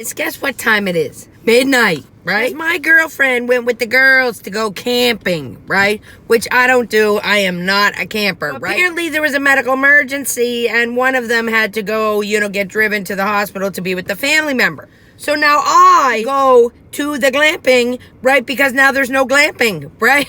Guess what time it is? Midnight, right? My girlfriend went with the girls to go camping, right? Which I don't do. I am not a camper, right? Apparently there was a medical emergency and one of them had to go, get driven to the hospital to be with the family member. So now I go to the glamping, right? Because now there's no glamping, right?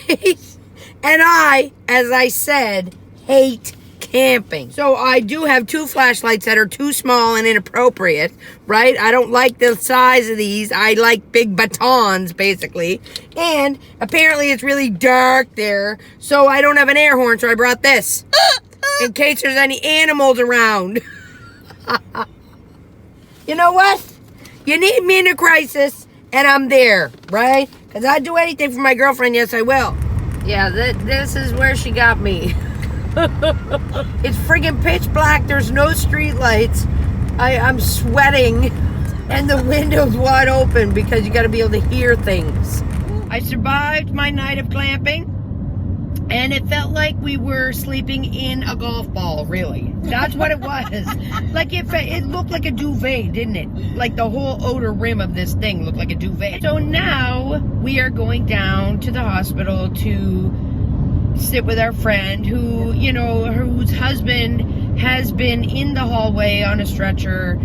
And I, as I said, hate camping. So I do have 2 flashlights that are too small and inappropriate, right? I don't like the size of these. I like big batons, basically. And apparently it's really dark there, so I don't have an air horn, so I brought this. In case there's any animals around. You know what? You need me in a crisis, and I'm there, right? Because I'd do anything for my girlfriend, yes I will. Yeah, this is where she got me. It's friggin' pitch black. There's no street lights. I'm sweating and the window's wide open because you got to be able to hear things. I survived my night of glamping and it felt like we were sleeping in a golf ball, really. That's what it was. Like it looked like a duvet, didn't it? Like the whole outer rim of this thing looked like a duvet. So now we are going down to the hospital to sit with our friend who, whose husband has been in the hallway on a stretcher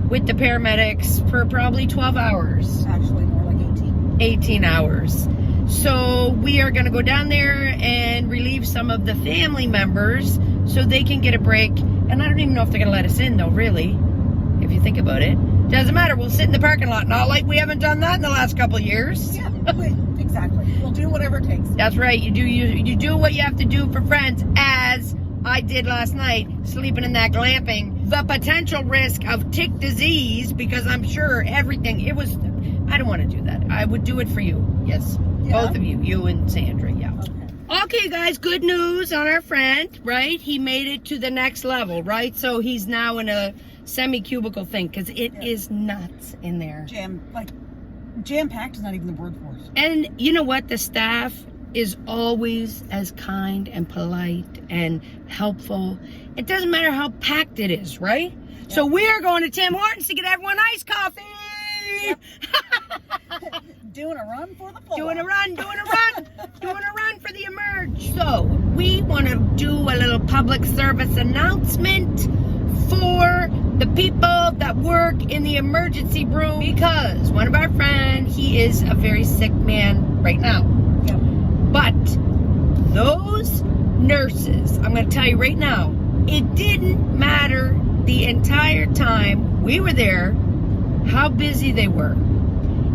with the paramedics for probably 12 hours. Actually, more like 18. 18 hours. So we are going to go down there and relieve some of the family members so they can get a break. And I don't even know if they're going to let us in, though, really, if you think about it. Doesn't matter. We'll sit in the parking lot. Not like we haven't done that in the last couple of years. Yeah, exactly. We'll do whatever it takes. That's right. You do what you have to do for friends, as I did last night, sleeping in that glamping. The potential risk of tick disease, because I'm sure everything, I don't want to do that. I would do it for you. Yes. Yeah. Both of you and Sandra. Yeah. Okay, guys, good news on our friend, right? He made it to the next level, right? So he's now in a semi-cubicle thing because it is nuts in there. Jam-packed is not even the word for it. And you know what? The staff is always as kind and polite and helpful. It doesn't matter how packed it is, right? Yep. So we are going to Tim Hortons to get everyone iced coffee. Yep. Doing a run for the floor. Doing a run for the emerge. So we want to do a little public service announcement for the people that work in the emergency room, because one of our friends, he is a very sick man right now. Yep. But those nurses, I'm going to tell you right now, it didn't matter the entire time we were there how busy they were.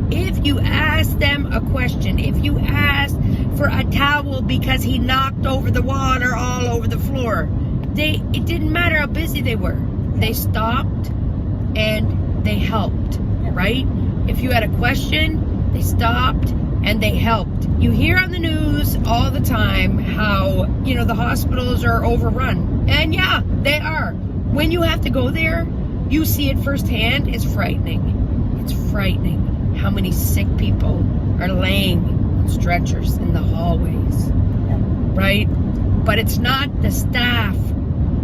If you asked them a question, if you asked for a towel because he knocked over the water all over the floor, it didn't matter how busy they were. They stopped and they helped, right? If you had a question, they stopped and they helped. You hear on the news all the time how, the hospitals are overrun. And yeah, they are. When you have to go there, you see it firsthand. It's frightening. It's frightening how many sick people are laying on stretchers in the hallways, right? But it's not the staff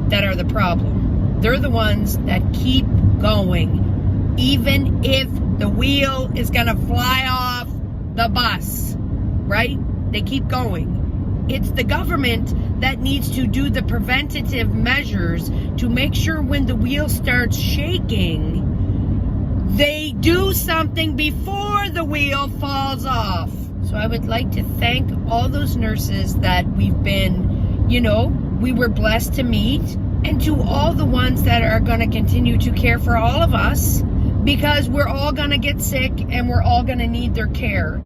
that are the problem. They're the ones that keep going, even if the wheel is gonna fly off the bus, right? They keep going. It's the government that needs to do the preventative measures to make sure when the wheel starts shaking, they do something before the wheel falls off. So I would like to thank all those nurses that we've been, we were blessed to meet, and to all the ones that are going to continue to care for all of us, because we're all going to get sick and we're all going to need their care.